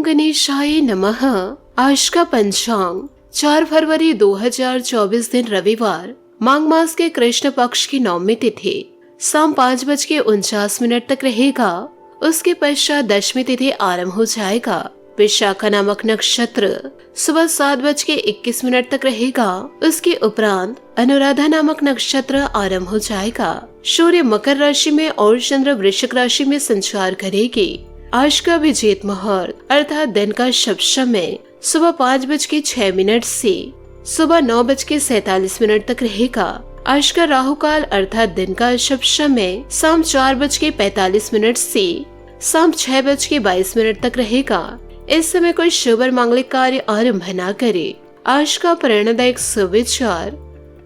गणेशाय नमः। आज का पंचांग 4 फरवरी 2024 दिन रविवार, माघ मास के कृष्ण पक्ष की नवमी तिथि शाम 5:49 तक रहेगा। उसके पश्चात दशमी तिथि आरंभ हो जाएगा। विशाखा नामक नक्षत्र सुबह 7:21 तक रहेगा। उसके उपरांत अनुराधा नामक नक्षत्र आरंभ हो जाएगा। सूर्य मकर राशि में और चंद्र वृश्चिक राशि में संचार करेगी। आज का अभिजीत मुहूर्त अर्थात दिन का शुभ समय सुबह 5:06 से सुबह 9:47 तक रहेगा। आज का राहु काल अर्थात दिन का शुभ समय शाम 4:45 से शाम 6:22 तक रहेगा। इस समय कोई शुभ और मांगलिक कार्य आरंभ न करे। आज का प्रेरणादायक सुविचार,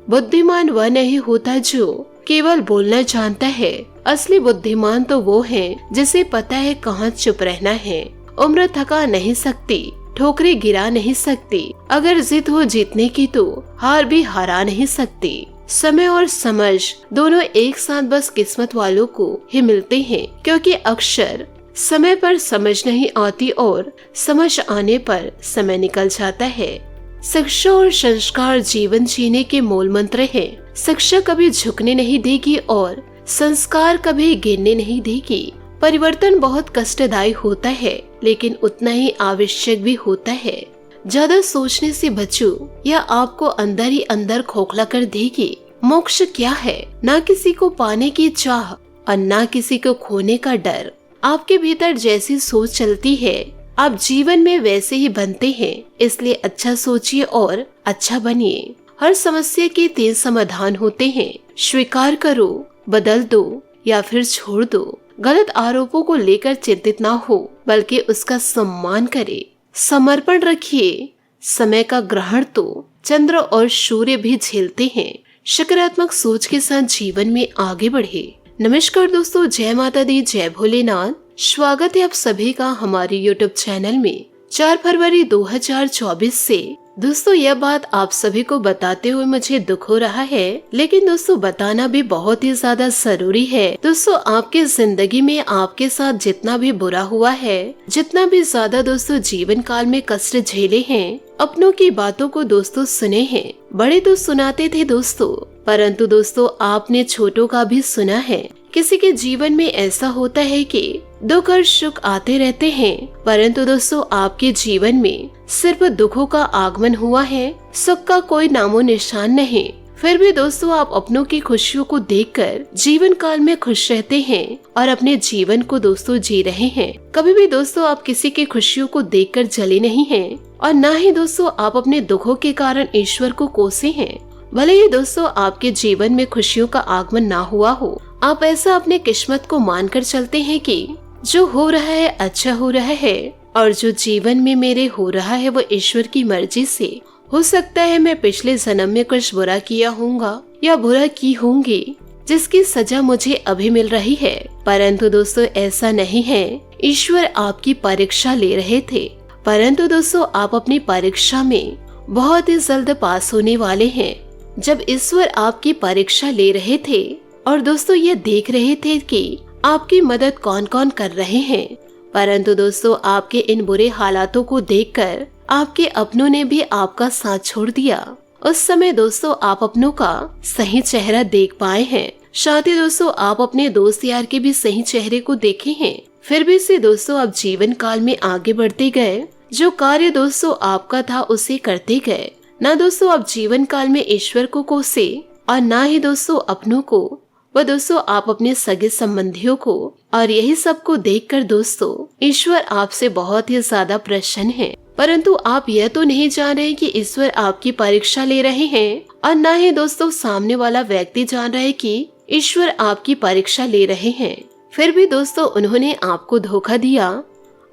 बुद्धिमान वह नहीं होता जो केवल बोलना जानता है, असली बुद्धिमान तो वो है जिसे पता है कहाँ चुप रहना है। उम्र थका नहीं सकती, ठोकरें गिरा नहीं सकती, अगर जिद हो जीतने की तो हार भी हरा नहीं सकती। समय और समझ दोनों एक साथ बस किस्मत वालों को ही मिलते हैं, क्योंकि अक्सर समय पर समझ नहीं आती और समझ आने पर समय निकल जाता है। शिक्षा और संस्कार जीवन जीने के मूल मंत्र हैं। शिक्षा कभी झुकने नहीं देगी और संस्कार कभी गिरने नहीं देगी। परिवर्तन बहुत कष्टदायी होता है, लेकिन उतना ही आवश्यक भी होता है। ज्यादा सोचने से बचो, यह आपको अंदर ही अंदर खोखला कर देगी। मोक्ष क्या है? ना किसी को पाने की चाह और ना किसी को खोने का डर। आपके भीतर जैसी सोच चलती है, आप जीवन में वैसे ही बनते हैं। इसलिए अच्छा सोचिए और अच्छा बनिए। हर समस्या के 3 समाधान होते हैं। स्वीकार करो, बदल दो या फिर छोड़ दो। गलत आरोपों को लेकर चिंतित ना हो, बल्कि उसका सम्मान करें। समर्पण रखिए। समय का ग्रहण तो चंद्र और सूर्य भी झेलते हैं। सकारात्मक सोच के साथ जीवन में आगे बढ़े। नमस्कार दोस्तों, जय माता दी, जय भोलेनाथ। स्वागत है आप सभी का हमारे YouTube चैनल में। 4 फरवरी 2024 से दोस्तों यह बात आप सभी को बताते हुए मुझे दुख हो रहा है, लेकिन दोस्तों बताना भी बहुत ही ज्यादा जरूरी है। दोस्तों आपके जिंदगी में आपके साथ जितना भी बुरा हुआ है, जितना भी ज्यादा दोस्तों जीवन काल में कष्ट झेले हैं, अपनों की बातों को दोस्तों सुने हैं। बड़े तो सुनाते थे दोस्तों, परंतु दोस्तों आपने छोटों का भी सुना है। किसी के जीवन में ऐसा होता है कि दुख और सुख आते रहते हैं, परंतु दोस्तों आपके जीवन में सिर्फ दुखों का आगमन हुआ है, सुख का कोई नामो निशान नहीं। फिर भी दोस्तों आप अपनों की खुशियों को देखकर जीवन काल में खुश रहते हैं और अपने जीवन को दोस्तों जी रहे हैं। कभी भी दोस्तों आप किसी की खुशियों को देखकर जले नहीं हैं और न ही दोस्तों आप अपने दुखों के कारण ईश्वर को कोसे हैं। भले ही दोस्तों आपके जीवन में खुशियों का आगमन ना हुआ हो, आप ऐसा अपने किस्मत को मानकर चलते हैं कि जो हो रहा है अच्छा हो रहा है और जो जीवन में मेरे हो रहा है वो ईश्वर की मर्जी से। हो सकता है मैं पिछले जन्म में कुछ बुरा किया होगा या बुरा की होंगी, जिसकी सजा मुझे अभी मिल रही है, परंतु दोस्तों ऐसा नहीं है। ईश्वर आपकी परीक्षा ले रहे थे, परंतु दोस्तों आप अपनी परीक्षा में बहुत ही जल्द पास होने वाले हैं। जब ईश्वर आपकी परीक्षा ले रहे थे और दोस्तों ये देख रहे थे कि आपकी मदद कौन कौन कर रहे हैं, परंतु दोस्तों आपके इन बुरे हालातों को देखकर आपके अपनों ने भी आपका साथ छोड़ दिया। उस समय दोस्तों आप अपनों का सही चेहरा देख पाए हैं, साथ ही दोस्तों आप अपने दोस्त यार के भी सही चेहरे को देखे हैं। फिर भी से दोस्तों आप जीवन काल में आगे बढ़ते गए। जो कार्य दोस्तों आपका था उसे करते गए। ना दोस्तों आप जीवन काल में ईश्वर को कोसे और ना ही दोस्तों अपनों को, वह दोस्तों आप अपने सगे संबंधियों को। और यही सब को देखकर दोस्तों ईश्वर आपसे बहुत ही ज्यादा प्रसन्न है, परंतु आप यह तो नहीं जान रहे कि ईश्वर आपकी परीक्षा ले रहे हैं और ना ही दोस्तों सामने वाला व्यक्ति जान रहा है कि ईश्वर आपकी परीक्षा ले रहे हैं। फिर भी दोस्तों उन्होंने आपको धोखा दिया।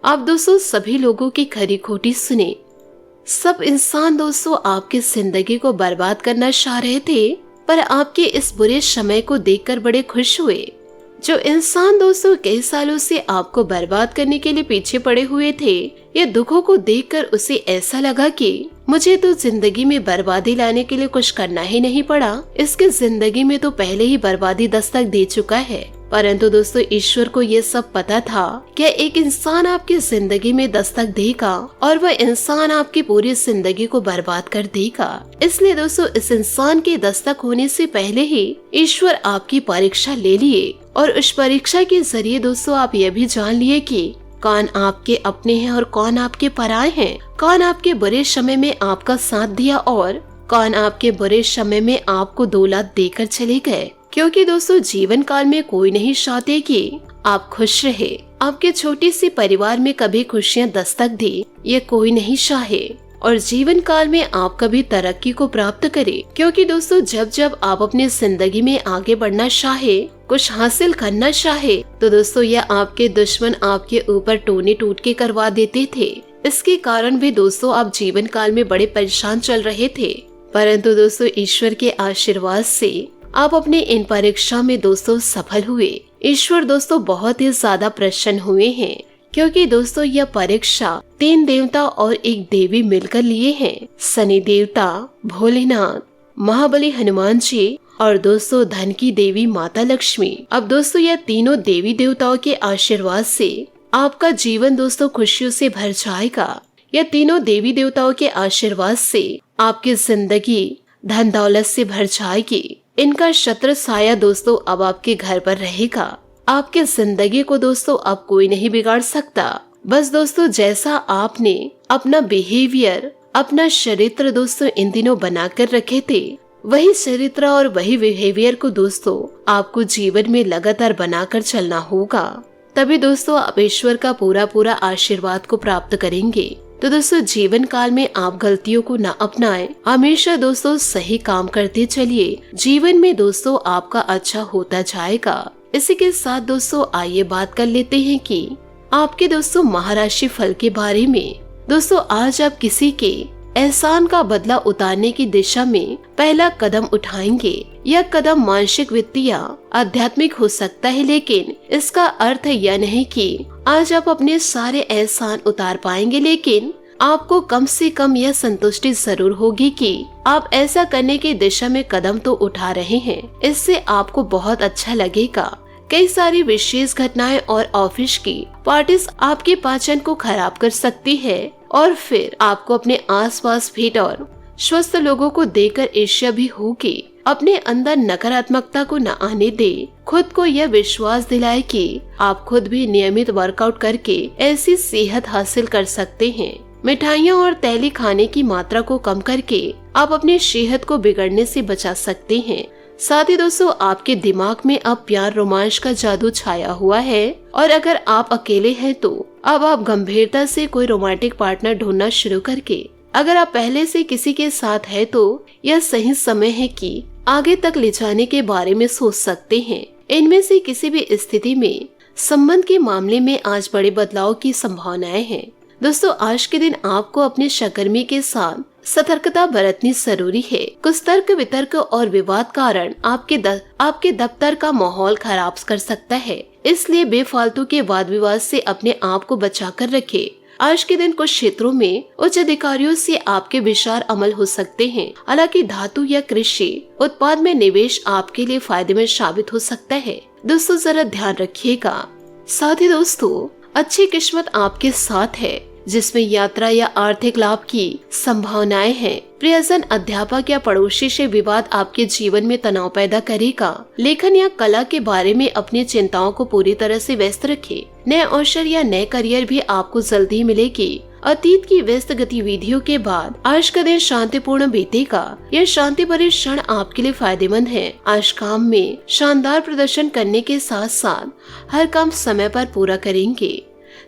आप दोस्तों सभी लोगों की खरी खोटी सुने। सब इंसान दोस्तों आपकी जिंदगी को बर्बाद करना चाह रहे थे, पर आपके इस बुरे समय को देखकर बड़े खुश हुए। जो इंसान दोस्तों कई सालों से आपको बर्बाद करने के लिए पीछे पड़े हुए थे, ये दुखों को देखकर उसे ऐसा लगा कि मुझे तो जिंदगी में बर्बादी लाने के लिए कुछ करना ही नहीं पड़ा, इसके जिंदगी में तो पहले ही बर्बादी दस्तक दे चुका है। परंतु दोस्तों ईश्वर को ये सब पता था कि एक इंसान आपकी जिंदगी में दस्तक देगा और वह इंसान आपकी पूरी जिंदगी को बर्बाद कर देगा। इसलिए दोस्तों इस इंसान के दस्तक होने से पहले ही ईश्वर आपकी परीक्षा ले लिए और उस परीक्षा के जरिए दोस्तों आप ये भी जान लिए कि कौन आपके अपने हैं और कौन आपके पराये हैं, कौन आपके बुरे समय में आपका साथ दिया और कौन आपके बुरे समय में आपको दौलत देकर चले गए। क्योंकि दोस्तों जीवन काल में कोई नहीं चाहते कि आप खुश रहे। आपके छोटी सी परिवार में कभी खुशियां दस्तक दी ये कोई नहीं चाहे और जीवन काल में आप कभी तरक्की को प्राप्त करें। क्योंकि दोस्तों जब जब आप अपनी जिंदगी में आगे बढ़ना चाहे, कुछ हासिल करना चाहे, तो दोस्तों यह आपके दुश्मन आपके ऊपर टोने टूट के करवा देते थे। इसके कारण भी दोस्तों आप जीवन काल में बड़े परेशान चल रहे थे। परंतु दोस्तों ईश्वर के आशीर्वाद से आप अपने इन परीक्षा में दोस्तों सफल हुए। ईश्वर दोस्तों बहुत ही ज्यादा प्रसन्न हुए हैं क्योंकि दोस्तों यह परीक्षा 3 देवता और एक देवी मिलकर लिए हैं। शनि देवता, भोलेनाथ, महाबली हनुमान जी और दोस्तों धन की देवी माता लक्ष्मी। अब दोस्तों यह तीनों देवी देवताओं के आशीर्वाद से आपका जीवन दोस्तों खुशियों से भर जाएगा। यह तीनों देवी देवताओं के आशीर्वाद से आपकी जिंदगी धन दौलत से भर जाएगी। इनका छत्र साया दोस्तों अब आपके घर पर रहेगा। आपके जिंदगी को दोस्तों अब कोई नहीं बिगाड़ सकता। बस दोस्तों जैसा आपने अपना बिहेवियर, अपना चरित्र दोस्तों इन दिनों बनाकर रखे थे, वही चरित्र और वही बिहेवियर को दोस्तों आपको जीवन में लगातार बनाकर चलना होगा। तभी दोस्तों आप ईश्वर का पूरा पूरा आशीर्वाद को प्राप्त करेंगे। तो दोस्तों जीवन काल में आप गलतियों को न अपनाएं, हमेशा दोस्तों सही काम करते चलिए। जीवन में दोस्तों आपका अच्छा होता जाएगा। इसी के साथ दोस्तों आइए बात कर लेते हैं कि आपके दोस्तों महाराशि फल के बारे में। दोस्तों आज आप किसी के एहसान का बदला उतारने की दिशा में पहला कदम उठाएंगे। यह कदम मानसिक, वित्तीय, आध्यात्मिक हो सकता है, लेकिन इसका अर्थ यह नहीं कि आज आप अपने सारे एहसान उतार पाएंगे, लेकिन आपको कम से कम यह संतुष्टि जरूर होगी कि आप ऐसा करने की दिशा में कदम तो उठा रहे हैं। इससे आपको बहुत अच्छा लगेगा। कई सारी विशेष घटनाएं और ऑफिस की पार्टीज आपके पाचन को खराब कर सकती है और फिर आपको अपने आसपास फिट और स्वस्थ लोगों को देखकर ईर्ष्या भी होगी। अपने अंदर नकारात्मकता को न आने दे। खुद को यह विश्वास दिलाए कि आप खुद भी नियमित वर्कआउट करके ऐसी सेहत हासिल कर सकते हैं। मिठाइयाँ और तैली खाने की मात्रा को कम करके आप अपनी सेहत को बिगड़ने से बचा सकते हैं। साथ ही दोस्तों आपके दिमाग में अब प्यार, रोमांच का जादू छाया हुआ है और अगर आप अकेले हैं तो अब आप गंभीरता से कोई रोमांटिक पार्टनर ढूंढना शुरू करके, अगर आप पहले से किसी के साथ है तो यह सही समय है कि आगे तक ले जाने के बारे में सोच सकते हैं। इनमें से किसी भी स्थिति में संबंध के मामले में आज बड़े बदलाव की संभावनाएं हैं। दोस्तों आज के दिन आपको अपने सहकर्मी के साथ सतर्कता बरतनी जरूरी है। कुछ तर्क वितर्क और विवाद कारण आपके दफ्तर का माहौल खराब कर सकता है, इसलिए बेफालतू के वाद विवाद से अपने आप को बचा कर रखे। आज के दिन कुछ क्षेत्रों में उच्च अधिकारियों से आपके विचार अमल हो सकते हैं। हालांकि धातु या कृषि उत्पाद में निवेश आपके लिए फायदेमंद साबित हो सकता है। दोस्तों जरा ध्यान रखिएगा। साथ ही दोस्तों अच्छी किस्मत आपके साथ है, जिसमें यात्रा या आर्थिक लाभ की संभावनाएं हैं। प्रियजन, अध्यापक या पड़ोसी से विवाद आपके जीवन में तनाव पैदा करेगा। लेखन या कला के बारे में अपनी चिंताओं को पूरी तरह से व्यस्त रखें। नए अवसर या नए करियर भी आपको जल्दी मिलेगी। अतीत की व्यस्त गतिविधियों के बाद आज का दिन शांतिपूर्ण बीतेगा। यह शांति भरे क्षण आपके लिए फायदेमंद है। आज काम में शानदार प्रदर्शन करने के साथ साथ हर काम समय पर पूरा करेंगे।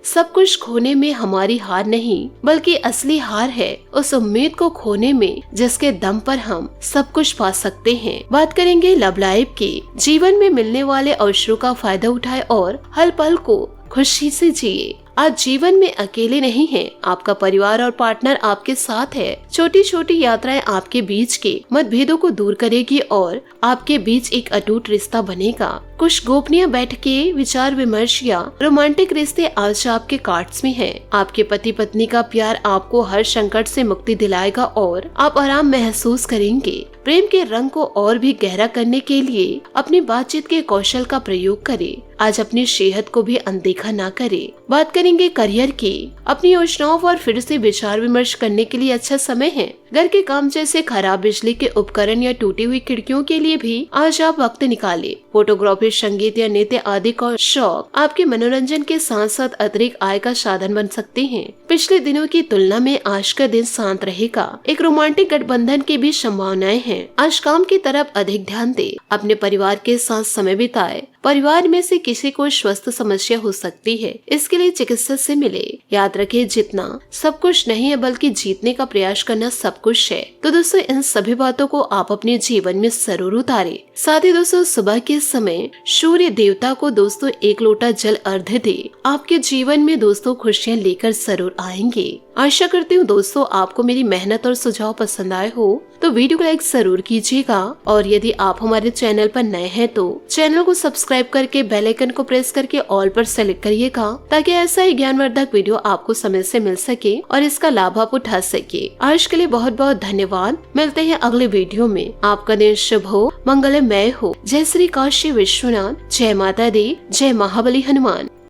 सब कुछ खोने में हमारी हार नहीं, बल्कि असली हार है उस उम्मीद को खोने में जिसके दम पर हम सब कुछ पा सकते हैं। बात करेंगे लव लाइफ की। जीवन में मिलने वाले अवसरों का फायदा उठाए और हर पल को खुशी से जिए। आज जीवन में अकेले नहीं हैं, आपका परिवार और पार्टनर आपके साथ है। छोटी छोटी यात्राएं आपके बीच के मतभेदों को दूर करेगी और आपके बीच एक अटूट रिश्ता बनेगा। कुछ गोपनीय बैठकें, विचार विमर्श या रोमांटिक रिश्ते आज आपके कार्ड्स में हैं। आपके पति पत्नी का प्यार आपको हर संकट से मुक्ति दिलाएगा और आप आराम महसूस करेंगे। प्रेम के रंग को और भी गहरा करने के लिए अपनी बातचीत के कौशल का प्रयोग करें। आज अपनी सेहत को भी अनदेखा ना करें। बात करेंगे करियर की। अपनी योजनाओं पर फिर से विचार विमर्श करने के लिए अच्छा समय है। घर के काम जैसे खराब बिजली के उपकरण या टूटी हुई खिड़कियों के लिए भी आज आप वक्त निकालें। फोटोग्राफी, संगीत या नृत्य आदि का शौक आपके मनोरंजन के साथ साथ अतिरिक्त आय का साधन बन सकते हैं। पिछले दिनों की तुलना में आज का दिन शांत रहेगा। एक रोमांटिक गठबंधन की भी संभावनाएं हैं। आज काम की तरफ अधिक ध्यान दें। अपने परिवार के साथ समय बिताएं। परिवार में से किसी को स्वास्थ्य समस्या हो सकती है, इसके लिए चिकित्सक से मिले। याद रखें, जितना सब कुछ नहीं है बल्कि जीतने का प्रयास करना सब कुछ है। तो दोस्तों, इन सभी बातों को आप अपने जीवन में जरूर उतारें। साथ ही दोस्तों, सुबह के समय सूर्य देवता को दोस्तों एक लोटा जल अर्घ्य दे। आपके जीवन में दोस्तों खुशियाँ लेकर जरूर आएंगे। आशा करती हूँ दोस्तों आपको मेरी मेहनत और सुझाव पसंद आए हो, तो वीडियो को लाइक जरूर कीजिएगा। और यदि आप हमारे चैनल पर नए हैं तो चैनल को सब्सक्राइब करके बेल आइकन को प्रेस करके ऑल पर सेलेक्ट करिएगा, ताकि ऐसा ही ज्ञानवर्धक वीडियो आपको समय से मिल सके और इसका लाभ आप उठा सके। आज के लिए बहुत बहुत धन्यवाद। मिलते हैं अगले वीडियो में। आपका दिन शुभ हो, मंगलमय हो। जय श्री काशी विश्वनाथ, जय माता दी, जय महाबली हनुमान।